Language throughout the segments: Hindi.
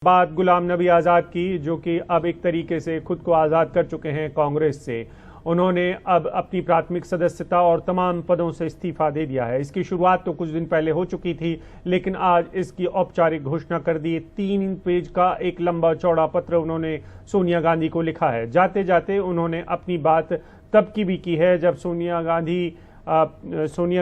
बात गुलाम नबी आज़ाद की, जो कि अब एक तरीके से खुद को आज़ाद कर चुके हैं कांग्रेस से। उन्होंने अब अपनी प्राथमिक सदस्यता और तमाम पदों से इस्तीफा दे दिया है। इसकी शुरुआत तो कुछ दिन पहले हो चुकी थी, लेकिन आज इसकी औपचारिक घोषणा कर दी। 3 पेज का एक लंबा चौड़ा पत्र उन्होंने सोनिया गांधी को लिखा है। जाते जाते उन्होंने अपनी बात तब की भी की है जब सोनिया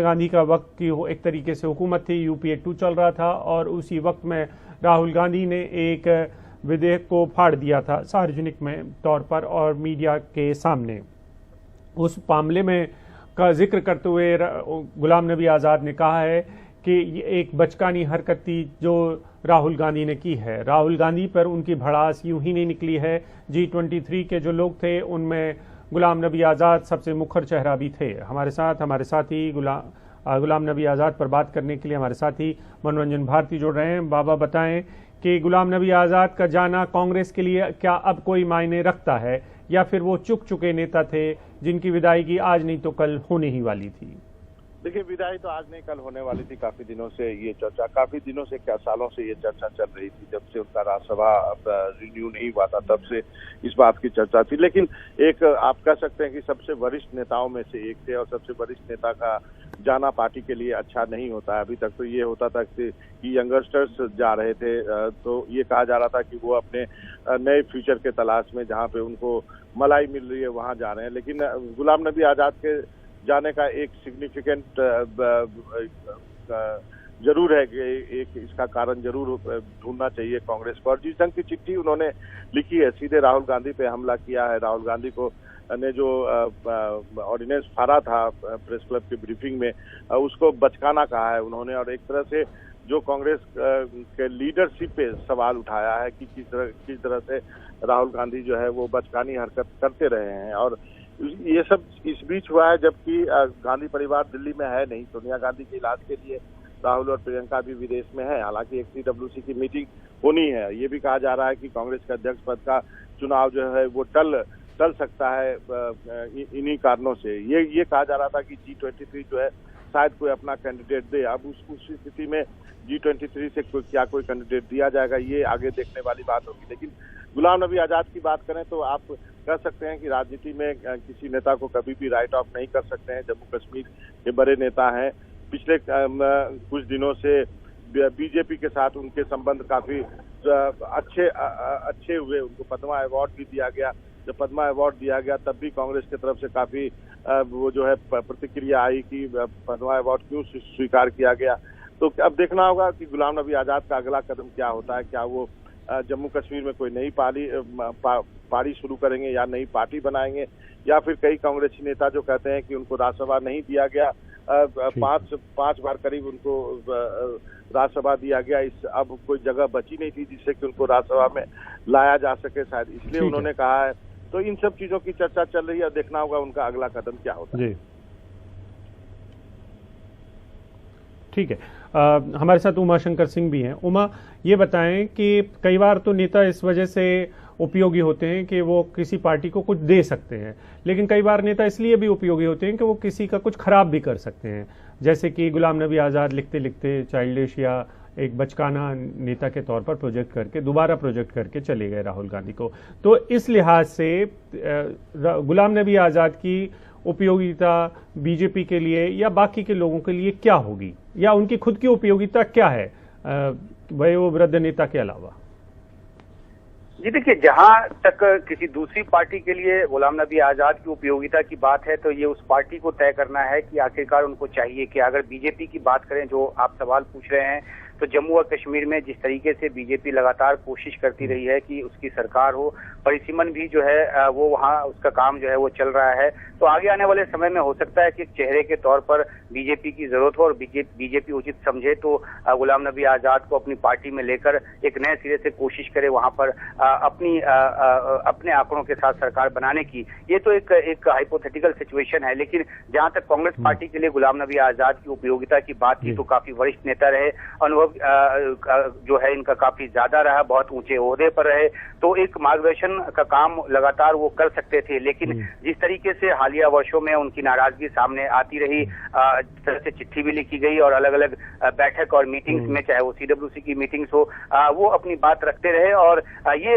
गांधी का वक्त की एक तरीके से हुकूमत थी, यूपीए 2 चल रहा था, और उसी वक्त में राहुल गांधी ने एक विधेयक को फाड़ दिया था सार्वजनिक में तौर पर और मीडिया के सामने। उस मामले में का जिक्र करते हुए गुलाम नबी आज़ाद ने कहा है कि ये एक बचकानी हरकत थी जो राहुल गांधी ने की है। राहुल गांधी पर उनकी भड़ास यूं ही नहीं निकली है। G23 के जो लोग थे उनमें गुलाम नबी आज़ाद सबसे मुखर चेहरा भी थे। हमारे साथी गुलाम नबी आज़ाद पर बात करने के लिए हमारे साथी मनोरंजन भारती जुड़ रहे हैं। बाबा, बताएं कि गुलाम नबी आज़ाद का जाना कांग्रेस के लिए क्या अब कोई मायने रखता है, या फिर वो चुक चुके नेता थे जिनकी विदाईगी आज नहीं तो कल होने ही वाली थी? देखिए, विदाई तो आज नहीं कल होने वाली थी। काफी दिनों से ये चर्चा, काफी दिनों से क्या सालों से ये चर्चा चल रही थी। जब से उनका राज्यसभा रिन्यू नहीं हुआ था तब से इस बात की चर्चा थी। लेकिन एक आप कह सकते हैं कि सबसे वरिष्ठ नेताओं में से एक थे, और सबसे वरिष्ठ नेता का जाना पार्टी के लिए अच्छा नहीं होता है। अभी तक तो ये होता था कि यंगस्टर्स जा रहे थे, तो ये कहा जा रहा था कि वो अपने नए फ्यूचर के तलाश में, जहाँ पे उनको मलाई मिल रही है वहाँ जा रहे हैं। लेकिन गुलाम नबी आज़ाद के जाने का एक सिग्निफिकेंट जरूर है कि एक इसका कारण जरूर ढूंढना चाहिए कांग्रेस को। और जिस ढंग की चिट्ठी उन्होंने लिखी है, सीधे राहुल गांधी पे हमला किया है। राहुल गांधी को ने जो ऑर्डिनेंस फाड़ा था प्रेस क्लब की ब्रीफिंग में, उसको बचकाना कहा है उन्होंने। और एक तरह से जो कांग्रेस के लीडरशिप पे सवाल उठाया है कि किस तरह से राहुल गांधी जो है वो बचकानी हरकत करते रहे हैं। और ये सब इस बीच हुआ है जबकि गांधी परिवार दिल्ली में है नहीं। सोनिया गांधी के इलाज के लिए राहुल और प्रियंका भी विदेश में है। हालांकि एक CWC की मीटिंग होनी है। ये भी कहा जा रहा है कि कांग्रेस के अध्यक्ष पद का चुनाव जो है वो टल सकता है इन्हीं कारणों से। ये कहा जा रहा था कि G23 जो है शायद कोई अपना कैंडिडेट दे। अब उस स्थिति में G23 से कोई कैंडिडेट दिया जाएगा, ये आगे देखने वाली बात होगी। लेकिन गुलाम नबी आज़ाद की बात करें तो आप कह सकते हैं कि राजनीति में किसी नेता को कभी भी राइट ऑफ नहीं कर सकते हैं। जम्मू कश्मीर के बड़े नेता हैं। पिछले कुछ दिनों से बीजेपी के साथ उनके संबंध काफी अच्छे हुए। उनको पद्मा अवार्ड भी दिया गया। जब पद्मा अवार्ड दिया गया तब भी कांग्रेस की तरफ से काफी वो जो है प्रतिक्रिया आई कि पद्मा अवार्ड क्यों स्वीकार किया गया। तो अब देखना होगा कि गुलाम नबी आज़ाद का अगला कदम क्या होता है। क्या वो जम्मू कश्मीर में कोई नई पार्टी शुरू करेंगे या नई पार्टी बनाएंगे, या फिर कई कांग्रेसी नेता जो कहते हैं कि उनको राज्यसभा नहीं दिया गया, 5 बार करीब उनको राज्यसभा दिया गया, अब कोई जगह बची नहीं थी जिससे कि उनको राज्यसभा में लाया जा सके, शायद इसलिए उन्होंने कहा है। तो इन सब चीजों की चर्चा चल रही है। देखना होगा उनका अगला कदम क्या होता है। ठीक है। हमारे साथ उमा शंकर सिंह भी हैं। उमा, ये बताएं कि कई बार तो नेता इस वजह से उपयोगी होते हैं कि वो किसी पार्टी को कुछ दे सकते हैं, लेकिन कई बार नेता इसलिए भी उपयोगी होते हैं कि वो किसी का कुछ खराब भी कर सकते हैं। जैसे कि गुलाम नबी आज़ाद लिखते लिखते चाइल्डिश या एक बचकाना नेता के तौर पर दोबारा प्रोजेक्ट करके चले गए राहुल गांधी को। तो इस लिहाज से गुलाम नबी आज़ाद की उपयोगिता बीजेपी के लिए या बाकी के लोगों के लिए क्या होगी, या उनकी खुद की उपयोगिता क्या है वयोवृद्ध नेता के अलावा? जी देखिए, जहां तक किसी दूसरी पार्टी के लिए गुलाम नबी आज़ाद की उपयोगिता की बात है तो ये उस पार्टी को तय करना है कि आखिरकार उनको चाहिए कि। अगर बीजेपी की बात करें, जो आप सवाल पूछ रहे हैं, तो जम्मू और कश्मीर में जिस तरीके से बीजेपी लगातार कोशिश करती रही है कि उसकी सरकार हो, परिसीमन भी जो है वो वहाँ उसका काम जो है वो चल रहा है। तो आगे आने वाले समय में हो सकता है कि एक चेहरे के तौर पर बीजेपी की जरूरत हो और बीजेपी उचित समझे तो गुलाम नबी आज़ाद को अपनी पार्टी में लेकर एक नए सिरे से कोशिश करे वहाँ पर अपने आंकड़ों के साथ सरकार बनाने की। ये तो एक हाइपोथेटिकल सिचुएशन है। लेकिन जहाँ तक कांग्रेस पार्टी के लिए गुलाम नबी आज़ाद की उपयोगिता की बात की तो काफी वरिष्ठ नेता रहे, अनुभवी अनुभव जो है इनका काफी ज्यादा रहा, बहुत ऊंचे ओहदे पर रहे, तो एक मार्गदर्शन का काम लगातार वो कर सकते थे। लेकिन जिस तरीके से हालिया वर्षों में उनकी नाराजगी सामने आती रही, जिस तरह से चिट्ठी भी लिखी गई और अलग अलग बैठक और मीटिंग्स में, चाहे वो CWC की मीटिंग्स हो, वो अपनी बात रखते रहे और ये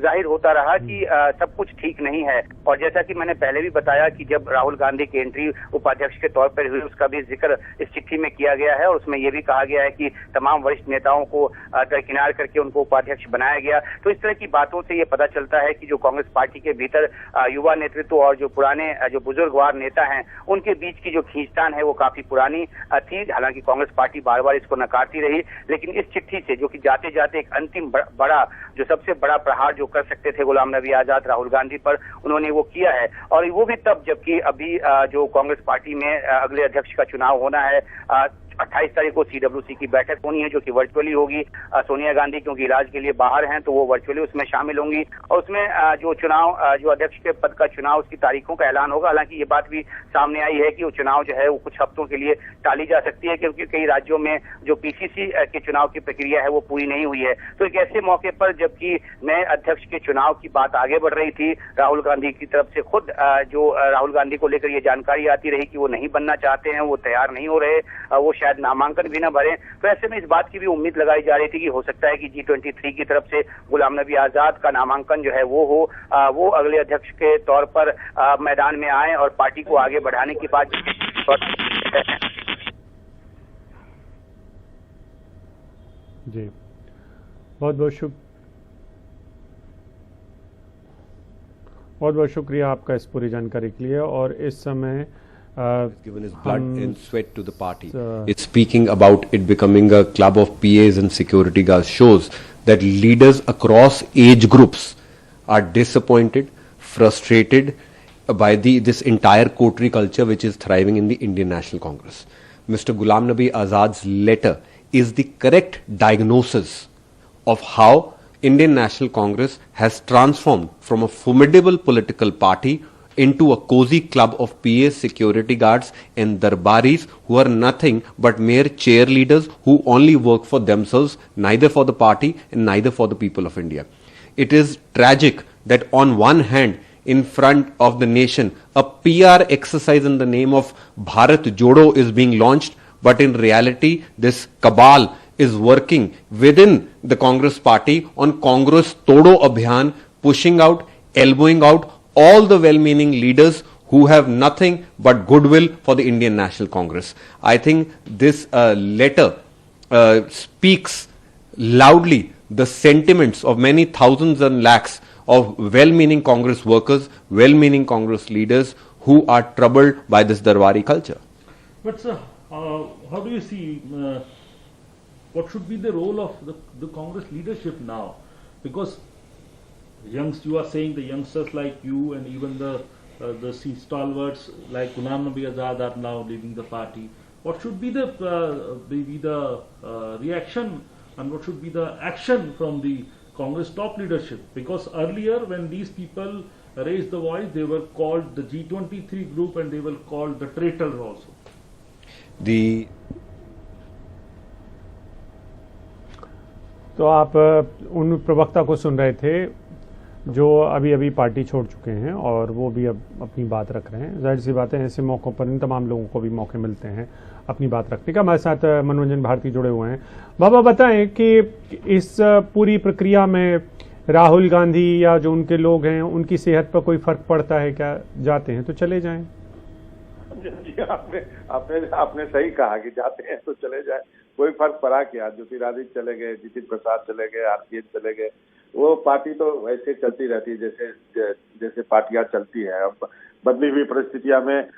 जाहिर होता रहा कि सब कुछ ठीक नहीं है। और जैसा कि मैंने पहले भी बताया कि जब राहुल गांधी की एंट्री उपाध्यक्ष के तौर पर हुई, उसका भी जिक्र इस चिट्ठी में किया गया है और उसमें यह भी कहा गया है कि तमाम वरिष्ठ नेताओं को दरकिनार करके उनको उपाध्यक्ष बनाया गया। तो इस तरह की बातों से ये पता चलता है कि जो कांग्रेस पार्टी के भीतर युवा नेतृत्व और जो पुराने जो बुजुर्गवार नेता हैं, उनके बीच की जो खींचतान है वो काफी पुरानी थी। हालांकि कांग्रेस पार्टी बार बार इसको नकारती रही, लेकिन इस चिट्ठी से, जो कि जाते जाते एक अंतिम बड़ा जो सबसे बड़ा प्रहार जो कर सकते थे गुलाम नबी आजाद राहुल गांधी पर, उन्होंने वो किया है। और वो भी तब जबकि अभी जो कांग्रेस पार्टी में अगले अध्यक्ष का चुनाव होना है, 28 तारीख को CWC की बैठक होनी है जो कि वर्चुअली होगी। सोनिया गांधी क्योंकि इलाज के लिए बाहर हैं तो वो वर्चुअली उसमें शामिल होंगी और उसमें जो चुनाव, जो अध्यक्ष के पद का चुनाव, उसकी तारीखों का ऐलान होगा। हालांकि ये बात भी सामने आई है कि वो चुनाव जो है वो कुछ हफ्तों के लिए टाली जा सकती है, क्योंकि कई राज्यों में जो PCC के चुनाव की प्रक्रिया है वो पूरी नहीं हुई है। तो एक ऐसे मौके पर जबकि नए अध्यक्ष के चुनाव की बात आगे बढ़ रही थी, राहुल गांधी की तरफ से खुद जो राहुल गांधी को लेकर ये जानकारी आती रही कि वो नहीं बनना चाहते हैं, वो तैयार नहीं हो रहे, वो शायद नामांकन भी न भरें। तो ऐसे में इस बात की भी उम्मीद लगाई जा रही थी कि हो सकता है कि G23 की तरफ से गुलाम नबी आजाद का नामांकन जो है वो हो, वो अगले अध्यक्ष के तौर पर मैदान में आए और पार्टी को आगे बढ़ाने की बात। जी, बहुत बहुत शुक्रिया आपका इस पूरी जानकारी के लिए। और इस समय given his blood and sweat to the party. It's speaking about it becoming a club of PAs and security guards shows that leaders across age groups are disappointed, frustrated by this entire coterie culture which is thriving in the Indian National Congress. Mr. Ghulam Nabi Azad's letter is the correct diagnosis of how Indian National Congress has transformed from a formidable political party into a cozy club of PAs, security guards and darbaris who are nothing but mere cheerleaders who only work for themselves, neither for the party and neither for the people of India. It is tragic that on one hand, in front of the nation, a PR exercise in the name of Bharat Jodo is being launched, but in reality, this cabal is working within the Congress party on Congress Todo Abhiyan, pushing out, elbowing out all the well-meaning leaders who have nothing but goodwill for the Indian National Congress. I think this letter speaks loudly the sentiments of many thousands and lakhs of well-meaning Congress workers, well-meaning Congress leaders who are troubled by this Darwari culture. But sir, how do you see what should be the role of the Congress leadership now? Because you are saying the youngsters like you and even the stalwarts like Ghulam Nabi Azad are now leaving the party. What should be the reaction and what should be the action from the Congress top leadership? Because earlier when these people raised the voice, they were called the G23 group and they were called the traitors also. तो आप उन प्रवक्ता को सुन रहे थे जो अभी अभी पार्टी छोड़ चुके हैं और वो भी अब अपनी बात रख रहे हैं। जाहिर सी बात है, ऐसे मौक़ों पर इन तमाम लोगों को भी मौके मिलते हैं अपनी बात रखने का। हमारे साथ मनोरंजन भारती जुड़े हुए हैं। बाबा बताएं कि इस पूरी प्रक्रिया में राहुल गांधी या जो उनके लोग हैं उनकी सेहत पर कोई फर्क पड़ता है क्या? जाते हैं तो चले जाएं। जी, आपने सही कहा कि जाते हैं तो चले जाए, कोई फर्क पड़ा क्या? ज्योतिरादित्य चले गए, जितिन प्रसाद चले गए, RPS चले गए, वो पार्टी तो वैसे चलती रहती है जैसे पार्टियां चलती है। अब बदली हुई परिस्थितियां में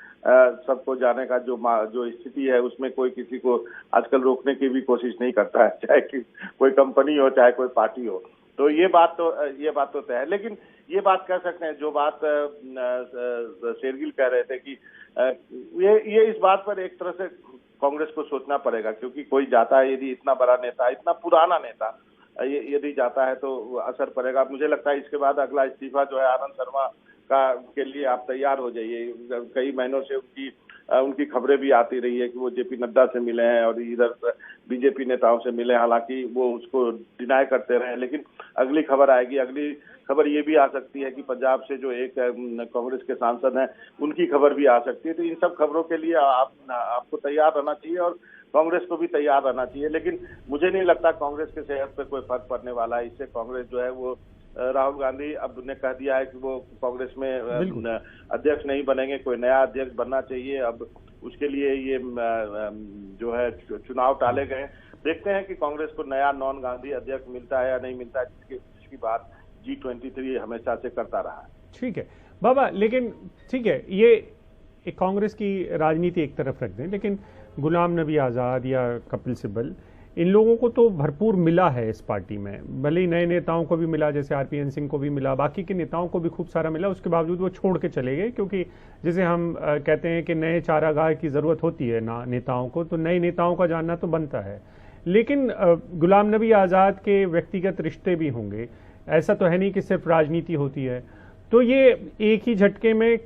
सबको जाने का जो स्थिति है उसमें कोई किसी को आजकल रोकने की भी कोशिश नहीं करता है, चाहे कि कोई कंपनी हो चाहे कोई पार्टी हो। तो ये बात तो तय है। लेकिन ये बात कह सकते हैं जो बात शेरगिल कह रहे थे कि ये इस बात पर एक तरह से कांग्रेस को सोचना पड़ेगा, क्योंकि कोई जाता है, यदि इतना बड़ा नेता, इतना पुराना नेता यदि जाता है तो असर पड़ेगा। मुझे लगता है इसके बाद अगला इस्तीफा जो है आनंद शर्मा के लिए आप तैयार हो जाइए। कई महीनों से उनकी उनकी खबरें भी आती रही है कि वो जेपी नड्डा से मिले हैं और इधर बीजेपी नेताओं से मिले, हालांकि वो उसको डिनाई करते रहे। लेकिन अगली खबर आएगी, अगली खबर ये भी आ सकती है कि पंजाब से जो एक कांग्रेस के सांसद हैं उनकी खबर भी आ सकती है। तो इन सब खबरों के लिए आपको तैयार रहना चाहिए और कांग्रेस को भी तैयार रहना चाहिए। लेकिन मुझे नहीं लगता कांग्रेस के सेहत पे कोई फर्क पड़ने वाला है। इससे कांग्रेस जो है वो राहुल गांधी अब ने कह दिया है कि वो कांग्रेस में अध्यक्ष नहीं बनेंगे, कोई नया अध्यक्ष बनना चाहिए। अब उसके लिए ये जो है चुनाव टाले गए। देखते हैं कि कांग्रेस को नया नॉन गांधी अध्यक्ष मिलता है या नहीं मिलता है, जिसकी बात G23 हमेशा से करता रहा है। ठीक है बाबा, लेकिन ठीक है, ये कांग्रेस की राजनीति एक तरफ रख दें, लेकिन गुलाम नबी आज़ाद या कपिल सिब्बल, इन लोगों को तो भरपूर मिला है इस पार्टी में। भले ही नए नेताओं को भी मिला, जैसे RPN सिंह को भी मिला, बाकी के नेताओं को भी खूब सारा मिला, उसके बावजूद वो छोड़ के चले गए। क्योंकि जैसे हम कहते हैं कि नए चारागाह की ज़रूरत होती है ना नेताओं को, तो नए नेताओं का जानना तो बनता है। लेकिन गुलाम नबी आज़ाद के व्यक्तिगत रिश्ते भी होंगे, ऐसा तो है नहीं कि सिर्फ राजनीति होती है। तो ये एक ही झटके में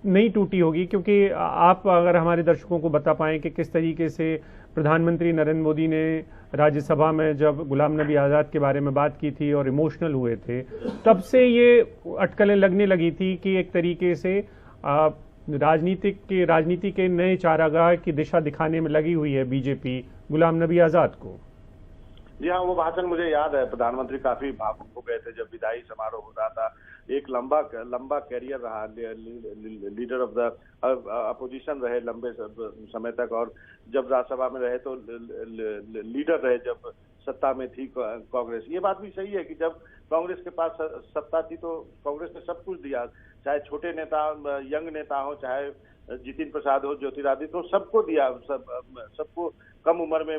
नहीं टूटी होगी, क्योंकि आप अगर हमारे दर्शकों को बता पाएं कि किस तरीके से प्रधानमंत्री नरेंद्र मोदी ने राज्यसभा में जब गुलाम नबी आज़ाद के बारे में बात की थी और इमोशनल हुए थे, तब से ये अटकलें लगने लगी थी कि एक तरीके से राजनीति के नए चारागाह की दिशा दिखाने में लगी हुई है बीजेपी गुलाम नबी आज़ाद को। जी हाँ, वो भाषण मुझे याद है। प्रधानमंत्री काफी भावुक हो गए थे जब विदाई समारोह हो रहा था। एक लंबा कैरियर रहा, लीडर ऑफ द अपोजिशन रहे लंबे समय तक, और जब राज्यसभा में रहे तो लीडर रहे जब सत्ता में थी कांग्रेस। ये बात भी सही है कि जब कांग्रेस के पास सत्ता थी तो कांग्रेस ने सब कुछ दिया, चाहे छोटे नेता, यंग नेता हो, चाहे जितिन प्रसाद हो, ज्योतिरादित्य हो, सबको दिया, सबको कम उम्र में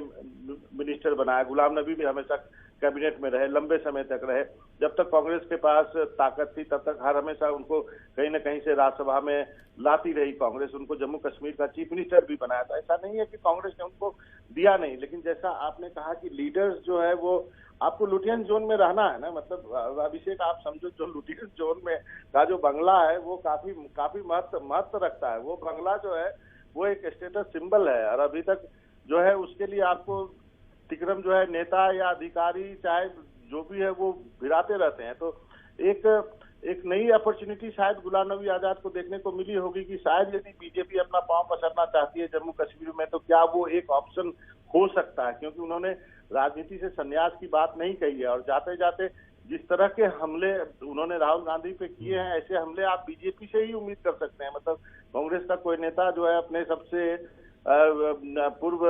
मिनिस्टर बनाया। गुलाम नबी भी हमेशा कैबिनेट में रहे, लंबे समय तक रहे। जब तक कांग्रेस के पास ताकत थी तब तक हर हमेशा उनको कहीं न कहीं से राज्यसभा में लाती रही कांग्रेस। उनको जम्मू कश्मीर का चीफ मिनिस्टर भी बनाया था। ऐसा नहीं है कि कांग्रेस ने उनको दिया नहीं, लेकिन जैसा आपने कहा कि लीडर्स जो है वो आपको लुटियन जोन में रहना है ना। मतलब अभिषेक, आप समझो जो लुटियन जोन में का जो बंगला है वो काफी महत्व रखता है। वो बंगला जो है वो एक स्टेटस सिंबल है, और अभी तक जो है उसके लिए आपको तिक्रम जो है नेता या अधिकारी चाहे जो भी है वो भिड़ाते रहते हैं। तो एक नई अपॉर्चुनिटी शायद गुलाम नबी आजाद को देखने को मिली होगी कि शायद यदि बीजेपी अपना पांव पसारना चाहती है जम्मू कश्मीर में तो क्या वो एक ऑप्शन हो सकता है, क्योंकि उन्होंने राजनीति से संन्यास की बात नहीं कही है। और जाते जाते जिस तरह के हमले उन्होंने राहुल गांधी पे किए हैं, ऐसे हमले आप बीजेपी से ही उम्मीद कर सकते हैं। मतलब कांग्रेस का कोई नेता जो है अपने सबसे पूर्व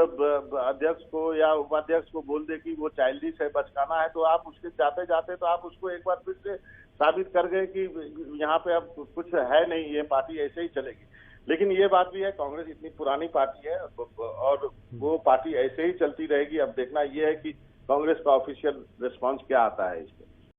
अध्यक्ष को या उपाध्यक्ष को बोल दे कि वो चाइल्डिश है, बचकाना है, तो आप उसके जाते जाते तो आप उसको एक बार फिर से साबित कर गए कि यहाँ पे अब कुछ है नहीं, ये पार्टी ऐसे ही चलेगी। लेकिन ये बात भी है, कांग्रेस इतनी पुरानी पार्टी है और वो पार्टी ऐसे ही चलती रहेगी। अब देखना ये है कि कांग्रेस का ऑफिशियल रिस्पांस क्या आता है इस पर।